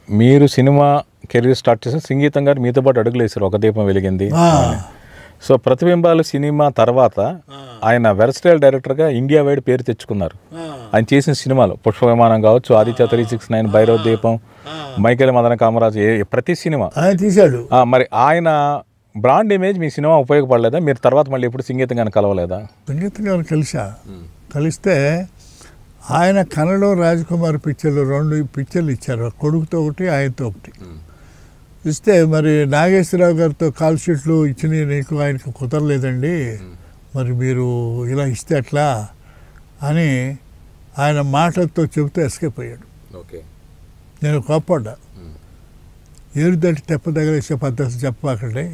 మీరు cinema career start చేసిన సంగీతం గారు మీతో పాటు అడుగులు వేశారు ఒక దీపం వెలిగింది. సో ప్రతిబింబాలు సినిమా తర్వాత ఆయన వెర్సటైల్ డైరెక్టర్గా ఇండియా వైడ్ పేరు తెచ్చుకున్నారు. ఆయన చేసిన సినిమాలు పుష్ప విమానం కావచ్చు, ఆదిత్య 369, భైరవ దీపం, మైకేల్ మదన కామరాజు, ప్రతి సినిమా తీశాడు. మరి ఆయన బ్రాండ్ ఇమేజ్ మీ సినిమా ఉపయోగపడలేదా? మీరు తర్వాత మళ్ళీ ఎప్పుడు సంగీతం గారిని కలవలేదా? సంగీతం గారిని కలిస్తే ఆయన కన్నడ రాజ్కుమార్ పిక్చర్లు 2 పిక్చర్లు ఇచ్చారు, కొడుకుతో ఒకటి ఆయనతో ఒకటి ఇస్తే, మరి నాగేశ్వరరావు గారితో కాల్ షీట్లు ఇచ్చినవి నీకు ఆయనకు కుదరలేదండి, మరి మీరు ఇలా ఇస్తే ఎట్లా అని ఆయన మాటలతో చెబుతూ ఎస్కేప్ అయ్యాడు. నేను కోప్పడ్డా, ఏరు దాటి తెప్ప తగలేసే పద్ధతి చెప్పకండి,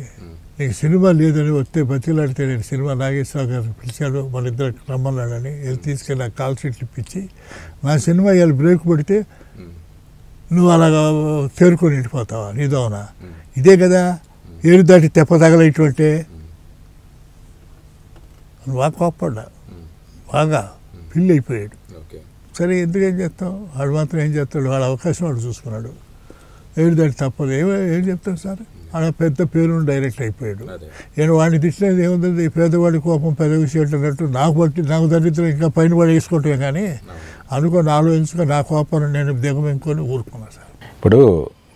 నీకు సినిమా లేదని వస్తే బతిలాడితే నేను సినిమా నాగేశ్వరరావు గారు పిలిచాడు, మన ఇద్దరు రమ్మన్నాడని వెళ్ళి తీసుకెళ్ళి నాకు కాల్ షీట్లు ఇప్పించి నా సినిమా ఇవాళ బ్రేక్ పడితే నువ్వు అలాగా తేరుకొని వెళ్ళిపోతావా, నీదోనా ఇదే కదా ఏరు దాటి తెప్ప తగలేటువంటి బాగా కోప్పడ్డా, బాగా పిల్లి అయిపోయాడు. సరే ఎందుకేం చేస్తావు, వాడు మాత్రం ఏం చేస్తాడు, వాడు అవకాశం వాడు చూసుకున్నాడు, ఏడు దాటి తప్పదు ఏం చెప్తాను సార్, ఆడ పెద్ద పేరు డైరెక్ట్ అయిపోయాడు. నేను వాడిని తిట్టినది ఏముంది, పేదవాడి కోపం పెద్ద విషయం అన్నట్టు నాకు దరిద్రం ఇంకా పైన పడి వేసుకుంటాం, కానీ అనుకొని ఆలోచించుకొని నా కోపాన్ని నేను దిగమెంకొని ఊరుకున్నాను సార్. ఇప్పుడు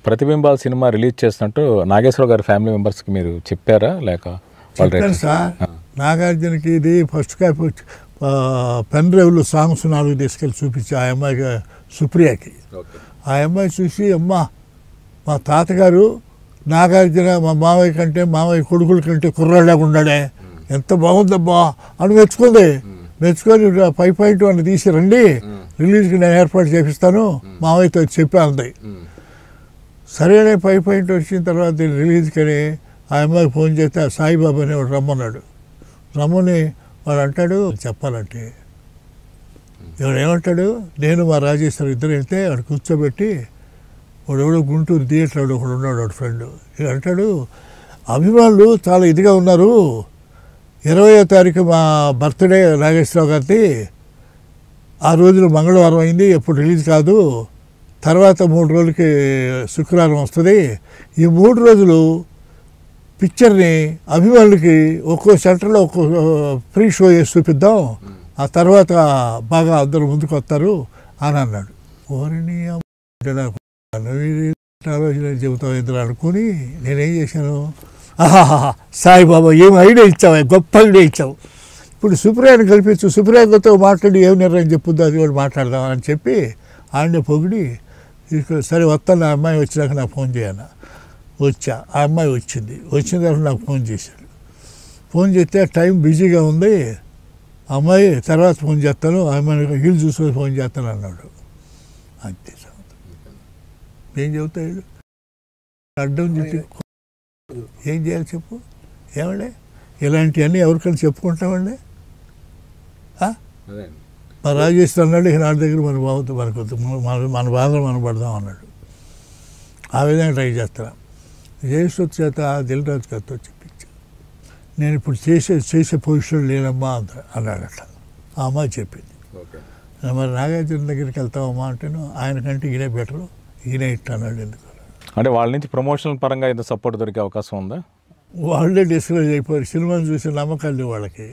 ప్రతిబింబాల సినిమా రిలీజ్ చేసినట్టు నాగేశ్వరరావు గారి ఫ్యామిలీ మెంబర్స్కి మీరు చెప్పారా లేక? చెప్పాను సార్, నాగార్జునకి ఇది ఫస్ట్ కాపీ పెన్ డ్రైవ్లో సాంగ్స్ 4 తీసుకెళ్ళి చూపించి ఆ అమ్మాయికి సుప్రియకి, ఆ అమ్మాయి చూసి అమ్మ మా తాతగారు నాగార్జున మా మావయ్య కంటే మావయ్య కొడుకుల కంటే కుర్రాళ్ళగా ఉన్నాడే, ఎంత బాగుందమ్మా అని మెచ్చుకుంది. మెచ్చుకొని 5.1 తీసి రండి రిలీజ్కి నేను ఏర్పాటు చేపిస్తాను మావయ్యతో చెప్పి అంది. సరేనే 5.1 వచ్చిన తర్వాత రిలీజ్కి అని ఆ అమ్మాయికి ఫోన్ చేస్తే ఆ సాయిబాబా అని వాడు రమ్మన్నాడు. రమ్మని వాడు అంటాడు చెప్పాలంటే, వాడు ఏమంటాడు, నేను మా రాజేశ్వరం ఇద్దరు వెళ్తే వాడు కూర్చోబెట్టి, వాడు ఎవడో గుంటూరు థియేటర్ ఒకడు ఉన్నాడు, వాడు ఫ్రెండ్ అంటాడు, అభిమానులు చాలా ఇదిగా ఉన్నారు, 20వ తారీఖు మా బర్త్డే నాగేశ్వరరావు గారిది, ఆ రోజున మంగళవారం అయింది, ఎప్పుడు రిలీజ్ కాదు, తర్వాత 3 రోజులకి శుక్రవారం వస్తుంది, ఈ 3 రోజులు పిక్చర్ని అభిమానులకి ఒక్కో సెంటర్లో ఒక్కో ఫ్రీ షో చేసి చూపిద్దాం, ఆ తర్వాత బాగా అందరూ ముందుకు వస్తారు అని అన్నాడు. ఓరిని ఆలోచన చెబుతావు ఇద్దరు అనుకుని నేనేం చేశాను, ఆహాహా సాయిబాబా ఏం ఐడియా ఇచ్చావు, గొప్ప ఐడియా ఇచ్చావు, ఇప్పుడు సుప్రియాని కల్పించు, సుప్రియాతో మాట్లాడి ఏం నిర్ణయం చెప్పుద్దా అది కూడా మాట్లాడదామని చెప్పి ఆయన్ని పొగిడి, సరే వస్తాను, ఆ అమ్మాయి వచ్చినాక నాకు ఫోన్ చేయను. వచ్చా, ఆ అమ్మాయి వచ్చింది, వచ్చిన తర్వాత నాకు ఫోన్ చేశాడు. ఫోన్ చేస్తే టైం బిజీగా ఉంది, అమ్మాయి తర్వాత ఫోన్ చేస్తాను, ఆ అమ్మాయి వీళ్ళు చూసుకొని ఫోన్ చేస్తాను అన్నాడు. అంతే ఏం చెబుతాడు, అడ్డం చుట్టి ఏం చేయాలి చెప్పు, ఏమండే ఇలాంటివన్నీ ఎవరికైనా చెప్పుకుంటామండి. మా రాజేశ్వర అన్నాడు, నా దగ్గర మన బాగుంది మనకొద్దు, మన బాధలు మనం పడదాం అన్నాడు. ఆ విధంగా ట్రై చేస్తాను. జయశ్వత్ చేత దిల్ రాజు గారితో చెప్పించాను, నేను ఇప్పుడు చేసే పొజిషన్ లేనమ్మా అన్నాడట. ఆ అమ్మాయి చెప్పింది, మరి నాగార్జున దగ్గరికి వెళ్తామమ్మా అంటేను ఆయనకంటే ఈయనే బెటరు, ఈయన ఇట్లా అన్నాడు. ఎందుకు అంటే వాళ్ళ నుంచి ప్రమోషనల్ పరంగా ఏదో సపోర్ట్ దొరికే అవకాశం ఉందా? వాళ్ళే డిస్కరేజ్ అయిపోయారు, సినిమాని చూసే నమ్మకాలు వాళ్ళకి.